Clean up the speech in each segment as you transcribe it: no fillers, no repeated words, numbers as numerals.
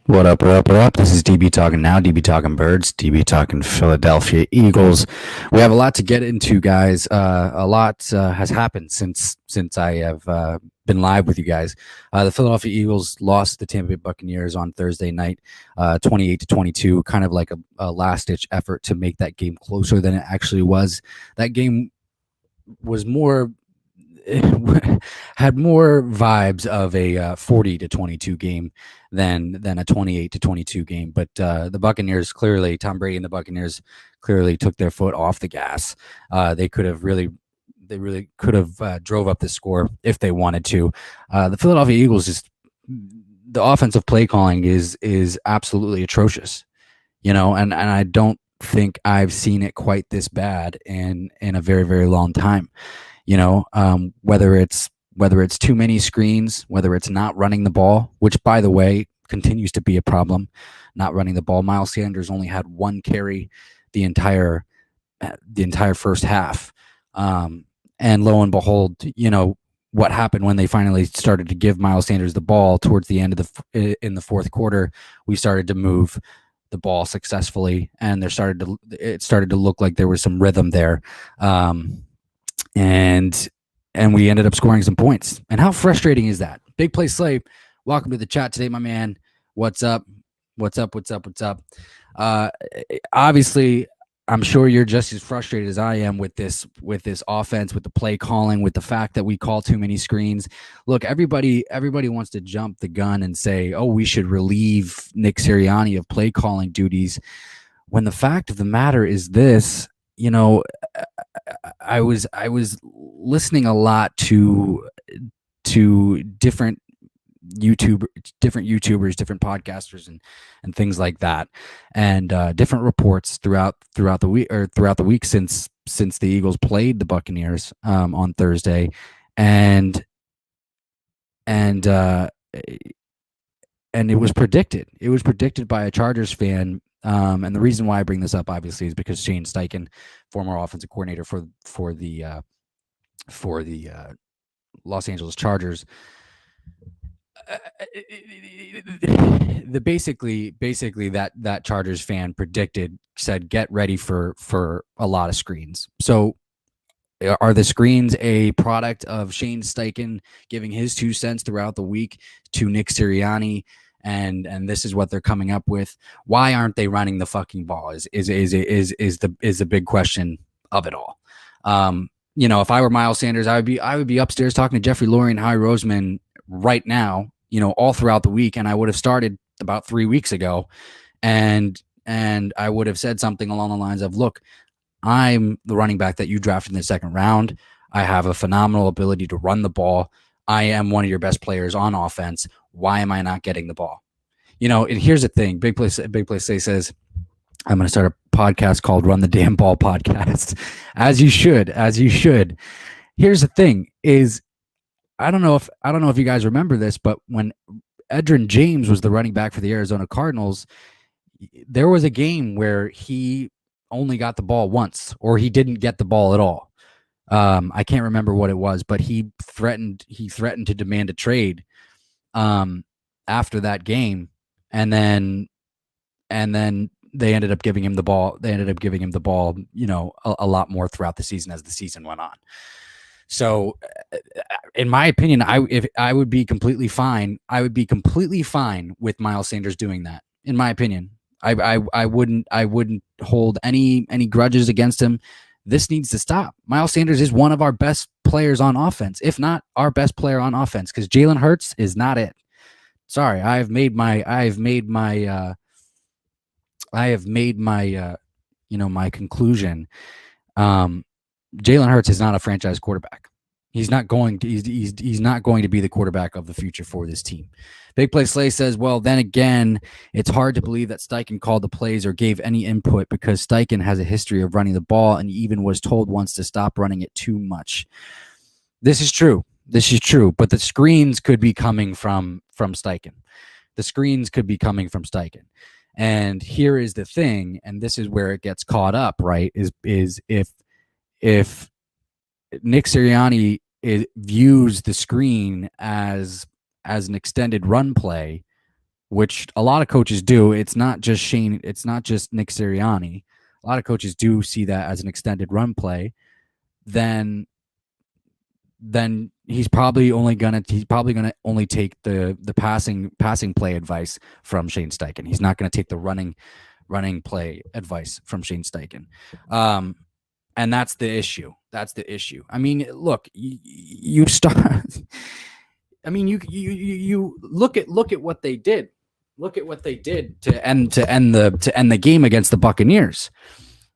What up, what up, what up? This is DB Talking Now, DB Talking Birds, DB Talking Philadelphia Eagles. We have a lot to get into, guys. A lot has happened since I have been live with you guys. The Philadelphia Eagles lost the Tampa Bay Buccaneers on Thursday night, 28-22, kind of like a last-ditch effort to make that game closer than it actually was. That game was more had more vibes of a 40-22 game than a 28-22 game. But the Buccaneers clearly, Tom Brady and the Buccaneers clearly took their foot off the gas. They really could have drove up the score if they wanted to. The Philadelphia Eagles the offensive play calling is absolutely atrocious, and I don't think I've seen it quite this bad in a very, very long time. Whether it's too many screens, whether it's not running the ball, which, by the way, continues to be a problem, not running the ball. Miles Sanders only had one carry the entire first half, and lo and behold, what happened when they finally started to give Miles Sanders the ball towards the end of in the fourth quarter. We started to move the ball successfully, and it started to look like there was some rhythm there. And we ended up scoring some points. And how frustrating is that? Big Play Slay, welcome to the chat today, my man. What's up? What's up? Obviously, I'm sure you're just as frustrated as I am with this offense, with the play calling, with the fact that we call too many screens. Look, everybody wants to jump the gun and say, oh, we should relieve Nick Sirianni of play calling duties, when the fact of the matter is this. I was listening a lot to different YouTubers, different podcasters, and things like that, and different reports throughout the week since the Eagles played the Buccaneers on Thursday, and it was predicted. It was predicted by a Chargers fan. And the reason why I bring this up, obviously, is because Shane Steichen, former offensive coordinator for the Los Angeles Chargers, basically that Chargers fan said, get ready for a lot of screens. So are the screens a product of Shane Steichen giving his 2 cents throughout the week to Nick Sirianni? And this is what they're coming up with. Why aren't they running the fucking ball? Is the big question of it all. If I were Miles Sanders, I would be upstairs talking to Jeffrey Lurie and Howie Roseman right now, all throughout the week, and I would have started about 3 weeks ago, and I would have said something along the lines of, look, I'm the running back that you drafted in the second round. I have a phenomenal ability to run the ball. I am one of your best players on offense. Why am I not getting the ball? And here's the thing. Big Play Say says, I'm going to start a podcast called Run the Damn Ball Podcast. As you should. Here's the thing is, I don't know if you guys remember this, but when Edgerrin James was the running back for the Arizona Cardinals, there was a game where he only got the ball once, or he didn't get the ball at all. I can't remember what it was, but he threatened to demand a trade after that game, and then they ended up giving him the ball. A lot more throughout the season as the season went on. So, in my opinion, I would be completely fine. I would be completely fine with Miles Sanders doing that. In my opinion, I wouldn't hold any grudges against him. This needs to stop. Miles Sanders is one of our best players on offense, if not our best player on offense, because Jalen Hurts is not it. Sorry, I have made my my conclusion. Jalen Hurts is not a franchise quarterback. He's not going to be the quarterback of the future for this team. Big Play Slay says, well, then again, it's hard to believe that Steichen called the plays or gave any input, because Steichen has a history of running the ball and even was told once to stop running it too much. This is true, but the screens could be coming from Steichen. And here is the thing, and this is where it gets caught up, right? Is if Nick Sirianni views the screen as an extended run play, which a lot of coaches do. It's not just Shane. It's not just Nick Sirianni. A lot of coaches do see that as an extended run play. Then he's probably gonna only take the passing play advice from Shane Steichen. He's not gonna take the running play advice from Shane Steichen. And that's the issue. I mean, look, you start. I mean, you look at what they did. Look at what they did to end the game against the Buccaneers,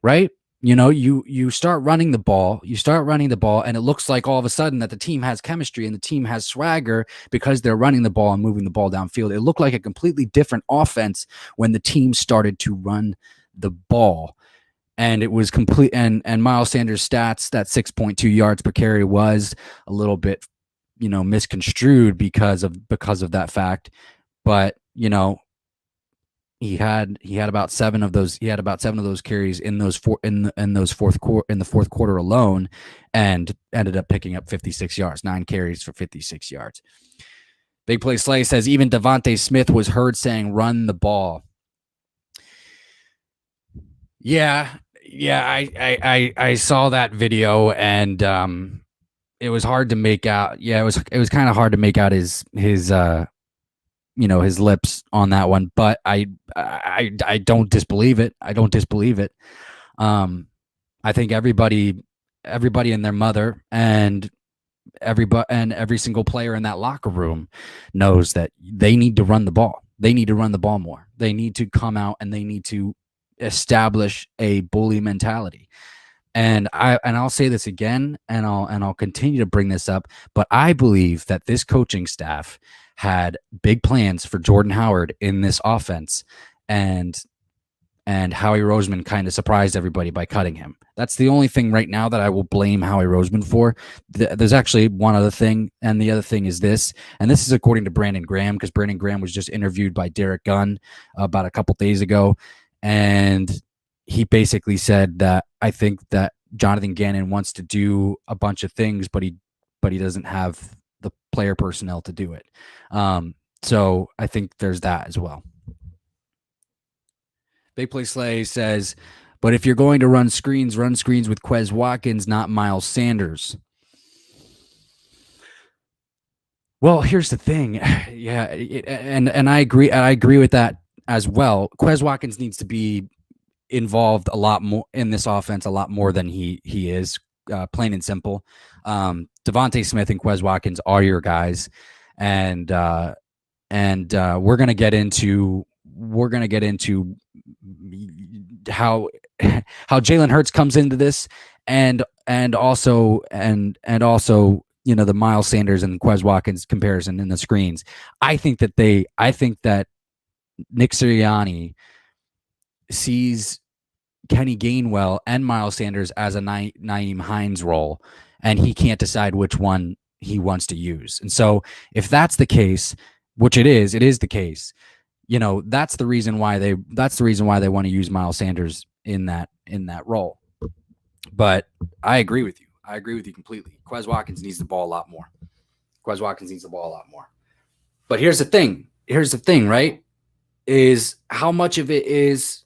right? You start running the ball, and it looks like all of a sudden that the team has chemistry and the team has swagger because they're running the ball and moving the ball downfield. It looked like a completely different offense when the team started to run the ball. And it was complete. And Miles Sanders' stats, that 6.2 yards per carry, was a little bit, misconstrued because of that fact. But he had about 7 of those. He had about 7 of those carries in the fourth quarter alone, and ended up picking up 56 yards. 9 carries for 56 yards. Big Play Slay says even Devontae Smith was heard saying, "Run the ball." Yeah, I saw that video, and it was hard to make out. Yeah, it was kind of hard to make out his his lips on that one, but I don't disbelieve it. I think everybody and their mother and every single player in that locker room knows that they need to run the ball. They need to run the ball more. They need to come out and they need to establish a bully mentality. And I'll say this again, and I'll continue to bring this up, but I believe that this coaching staff had big plans for Jordan Howard in this offense, and Howie Roseman kind of surprised everybody by cutting him. That's the only thing right now that I will blame Howie Roseman for. There's actually one other thing, and the other thing is this, and this is according to Brandon Graham, because Brandon Graham was just interviewed by Derek Gunn about a couple days ago, and he basically said that I think that Jonathan Gannon wants to do a bunch of things, but he doesn't have the player personnel to do it. So I think there's that as well. Big Play Slay says, but if you're going to run screens with Quez Watkins, not Miles Sanders. Well, here's the thing. Yeah, and I agree. I agree with that as well. Quez Watkins needs to be involved a lot more in this offense, a lot more than he is. Plain and simple. Devontae Smith and Quez Watkins are your guys, and we're gonna get into how Jalen Hurts comes into this, and also the Miles Sanders and Quez Watkins comparison in the screens. I think that Nick Sirianni sees Kenny Gainwell and Miles Sanders as a Nyheim Hines role, and he can't decide which one he wants to use. And so if that's the case, which it is the case, that's the reason why they want to use Miles Sanders in that role. But I agree with you. Completely. Quez Watkins needs the ball a lot more. But here's the thing, right? Is how much of it is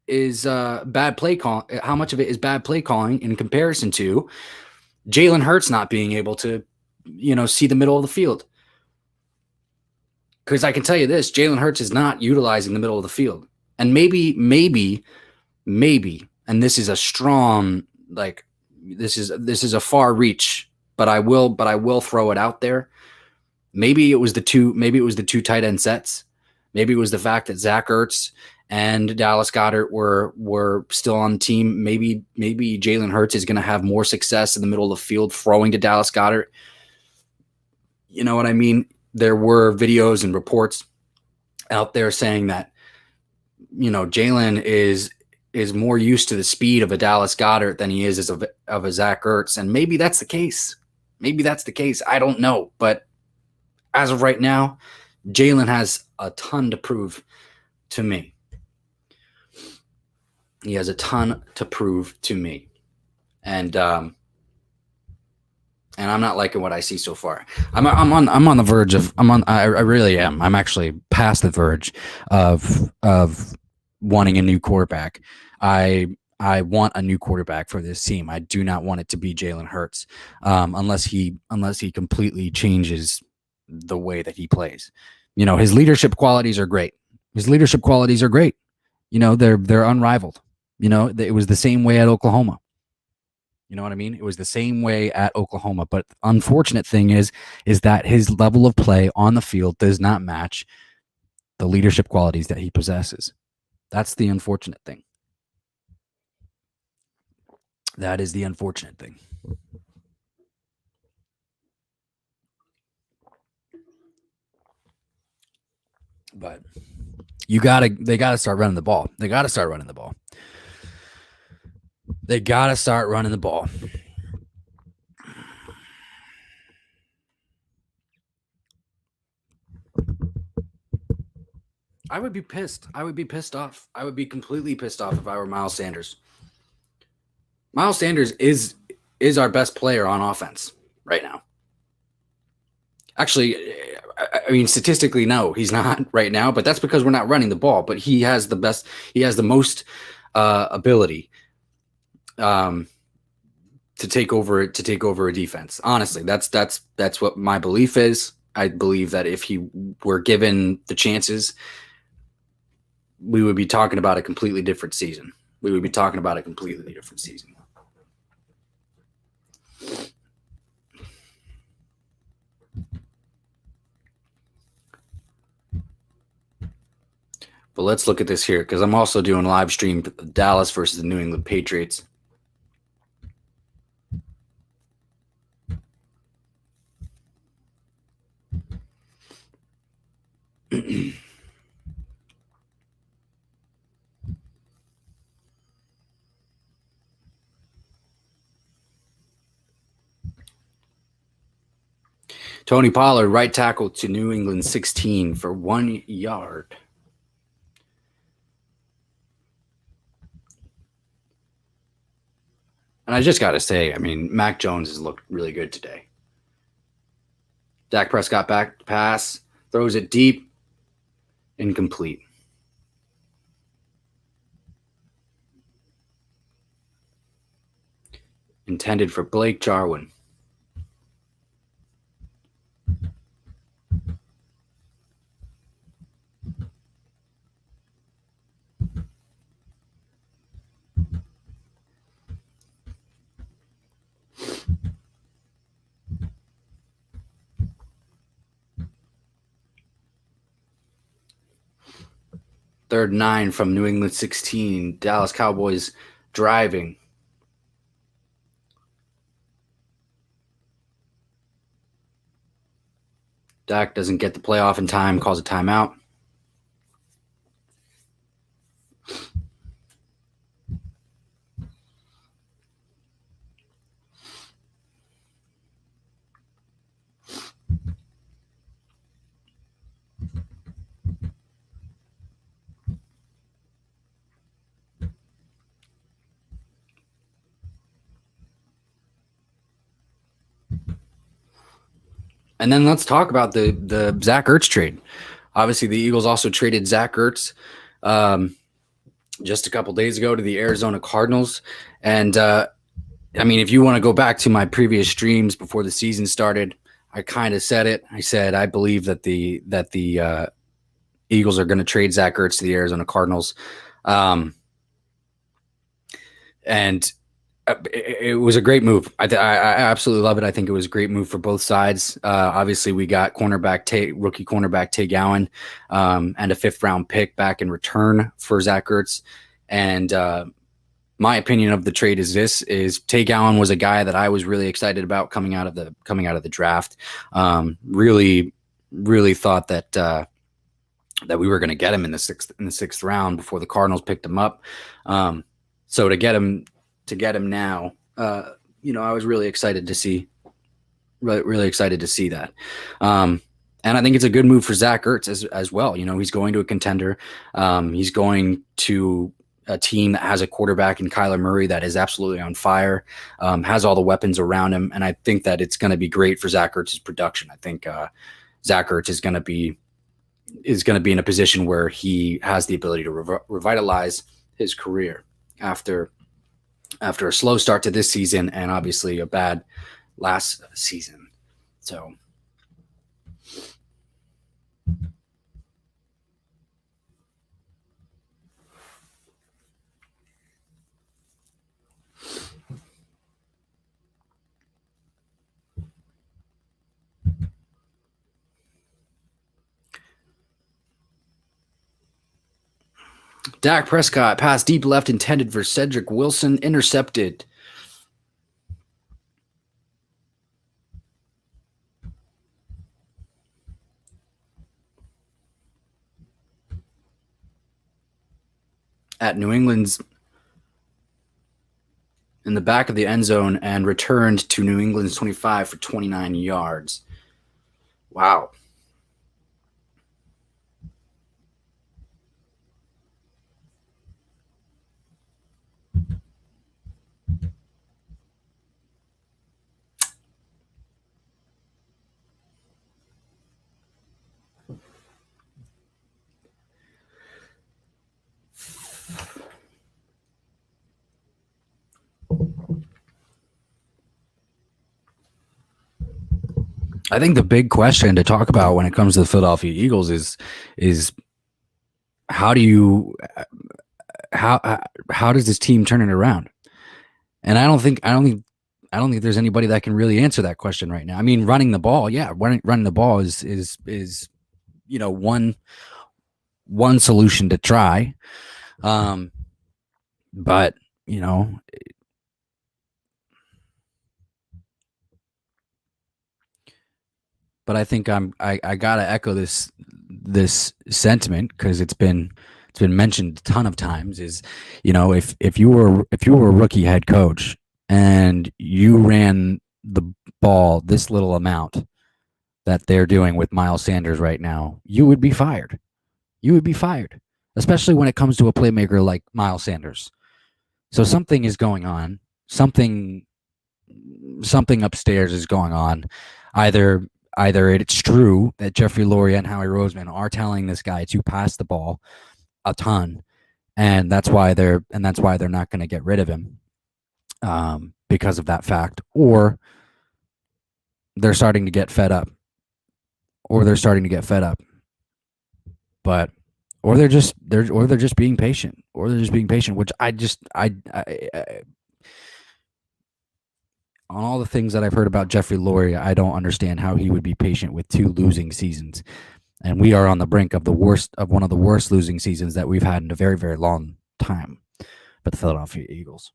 bad play call? How much of it is bad play calling in comparison to Jalen Hurts not being able to, see the middle of the field? Because I can tell you this, Jalen Hurts is not utilizing the middle of the field. And maybe, and this is a strong, this is a far reach, but I will throw it out there. Maybe it was the two tight end sets. Maybe it was the fact that Zach Ertz and Dallas Goedert were still on the team. Maybe Jalen Hurts is going to have more success in the middle of the field throwing to Dallas Goedert. You know what I mean? There were videos and reports out there saying that, Jalen is more used to the speed of a Dallas Goedert than he is of a Zach Ertz. And maybe that's the case. I don't know. But as of right now, Jalen has a ton to prove to me. He has a ton to prove to me. And and I'm not liking what I see so far. I'm on the verge of I really am. I'm actually past the verge of wanting a new quarterback. I want a new quarterback for this team. I do not want it to be Jalen Hurts, unless he completely changes the way that he plays. His leadership qualities are great. They're unrivaled. It was the same way at Oklahoma. You know what I mean? It was the same way at Oklahoma. But unfortunate thing is that his level of play on the field does not match the leadership qualities that he possesses. That's the unfortunate thing. That is the unfortunate thing. But they gotta start running the ball. They gotta start running the ball. I would be pissed. I would be pissed off. I would be completely pissed off if I were Miles Sanders. Miles Sanders is our best player on offense right now. Actually, I mean, statistically, no, he's not right now, but that's because we're not running the ball. But he has the most ability to take over a defense. Honestly, that's what my belief is. I believe that if he were given the chances, we would be talking about a completely different season. But let's look at this here, because I'm also doing live stream Dallas versus the New England Patriots. Tony Pollard, right tackle to New England 16 for 1 yard. And I just got to say, I mean, Mac Jones has looked really good today. Dak Prescott back pass, throws it deep, incomplete. Intended for Blake Jarwin. Third 9 from New England 16. Dallas Cowboys driving. Dak doesn't get the play off in time, calls a timeout. And then let's talk about the Zach Ertz trade. Obviously, the Eagles also traded Zach Ertz just a couple days ago to the Arizona Cardinals. And I mean, if you want to go back to my previous streams before the season started, I kind of said it. I said I believe that the Eagles are going to trade Zach Ertz to the Arizona Cardinals, and it was a great move. I absolutely love it. I think it was a great move for both sides. Obviously, we got rookie cornerback Tay Gowan, and a 5th round pick back in return for Zach Ertz. And my opinion of the trade is Tay Gowan was a guy that I was really excited about coming out of the draft. Really thought that we were going to get him in the sixth round before the Cardinals picked him up. So to get him now, I was really excited to see that. And I think it's a good move for Zach Ertz as well. He's going to a contender. He's going to a team that has a quarterback in Kyler Murray that is absolutely on fire, has all the weapons around him, and I think that it's going to be great for Zach Ertz's production. I think Zach Ertz is going to be in a position where he has the ability to revitalize his career after a slow start to this season and obviously a bad last season. So Dak Prescott pass deep left intended for Cedric Wilson, intercepted. At New England's in the back of the end zone and returned to New England's 25 for 29 yards. Wow. I think the big question to talk about when it comes to the Philadelphia Eagles is how do you how does this team turn it around? And I don't think there's anybody that can really answer that question right now. I mean, running the ball, yeah, running the ball is one solution to try. But but I think I gotta echo this sentiment because it's been mentioned a ton of times. Is if you were a rookie head coach and you ran the ball this little amount that they're doing with Miles Sanders right now, you would be fired. You would be fired, especially when it comes to a playmaker like Miles Sanders. So something is going on. Something upstairs is going on. Either it's true that Jeffrey Lurie and Howie Roseman are telling this guy to pass the ball a ton, and that's why they're not going to get rid of him because of that fact, or they're starting to get fed up, but or they're just being patient, which I on all the things that I've heard about Jeffrey Lurie, I don't understand how he would be patient with 2 losing seasons. And we are on the brink of one of the worst losing seasons that we've had in a very, very long time for the Philadelphia Eagles.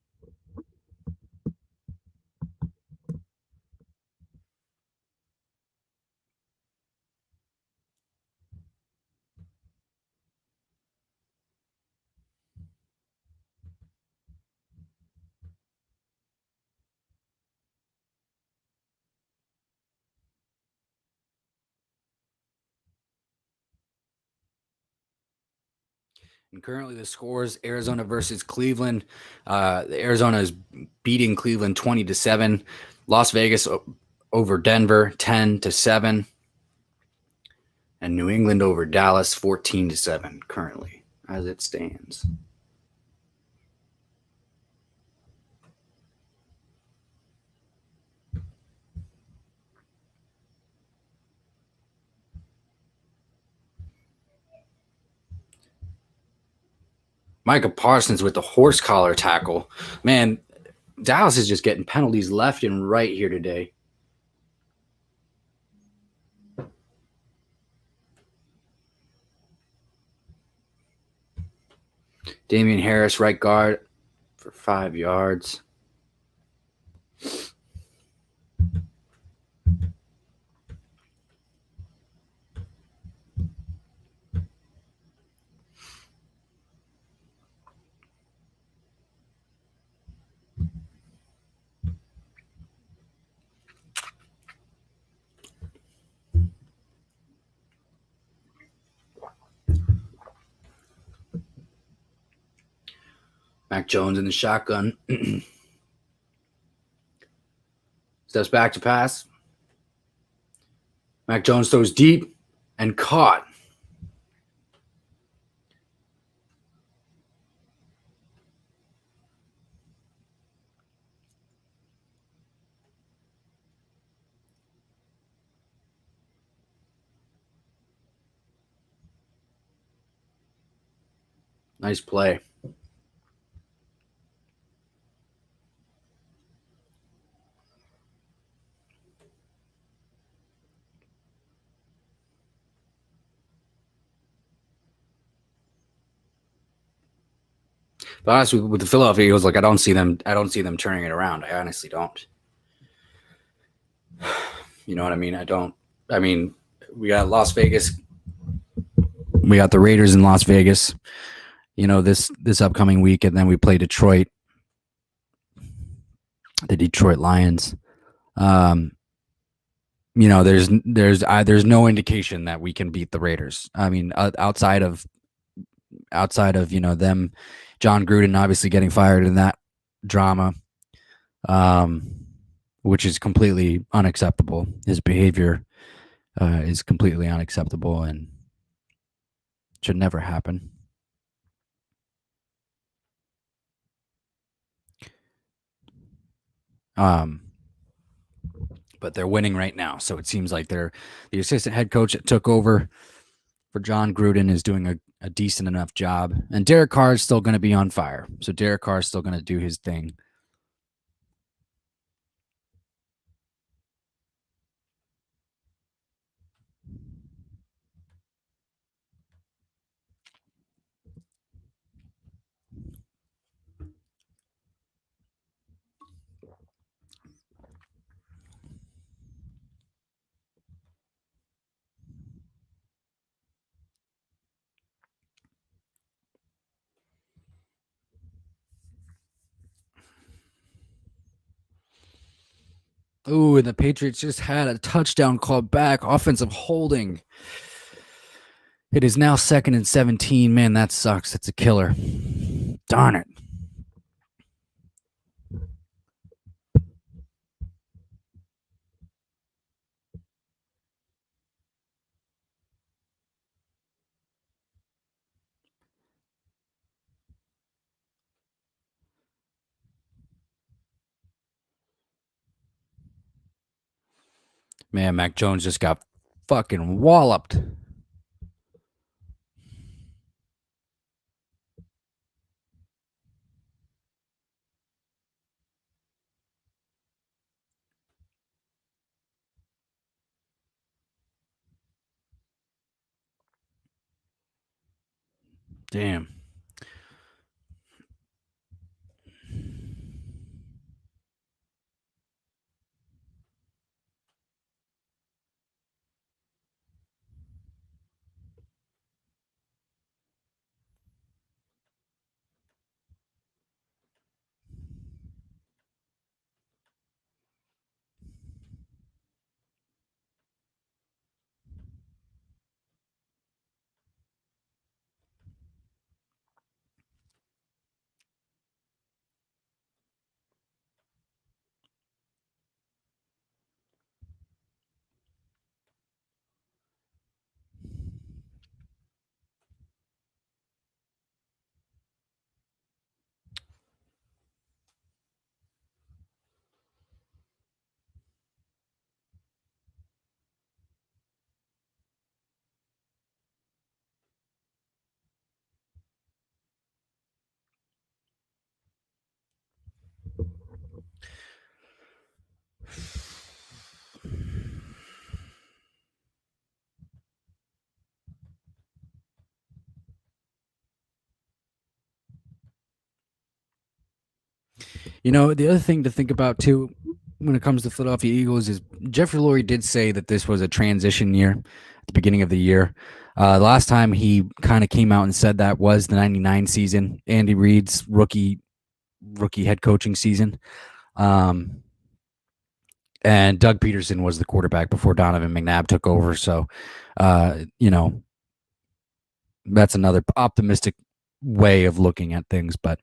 And currently the scores: Arizona versus Cleveland. Arizona is beating Cleveland 20-7. Las Vegas over Denver 10-7. And New England over Dallas 14-7 currently as it stands. Micah Parsons with the horse collar tackle. Man, Dallas is just getting penalties left and right here today. Damian Harris, right guard, for 5 yards. Mac Jones in the shotgun. Steps back to pass. Mac Jones throws deep and caught. Nice play. But honestly, with the Philadelphia Eagles, like I don't see them turning it around. I honestly don't. You know what I mean? I don't. I mean, we got Las Vegas. We got the Raiders in Las Vegas. You know, this upcoming week, and then we play Detroit, the Detroit Lions. You know, there's no indication that we can beat the Raiders. I mean, outside of you know them, John Gruden obviously getting fired in that drama, which is completely unacceptable. His behavior is completely unacceptable and should never happen. But they're winning right now, so it seems like the assistant head coach that took over for John Gruden is doing a decent enough job, and Derek Carr is still going to be on fire. So Derek Carr is still going to do his thing. Ooh, and the Patriots just had a touchdown called back, offensive holding. It is now 2nd and 17. Man, that sucks. That's a killer. Darn it. Man, Mac Jones just got fucking walloped. Damn. You know, the other thing to think about too when it comes to Philadelphia Eagles is Jeffrey Lurie did say that this was a transition year at the beginning of the year. Last time he kind of came out and said that was the 99 season, Andy Reid's rookie head coaching season. And Doug Peterson was the quarterback before Donovan McNabb took over. So, you know, that's another optimistic way of looking at things. But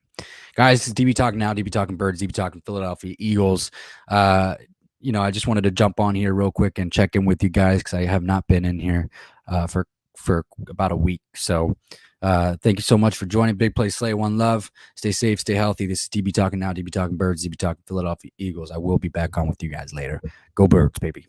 Guys, this is DB Talking Now, DB Talking Birds, DB Talking Philadelphia Eagles. I just wanted to jump on here real quick and check in with you guys because I have not been in here for about a week. So thank you so much for joining. Big Play Slay, one love. Stay safe, stay healthy. This is DB Talking Now, DB Talking Birds, DB Talking Philadelphia Eagles. I will be back on with you guys later. Go Birds, baby.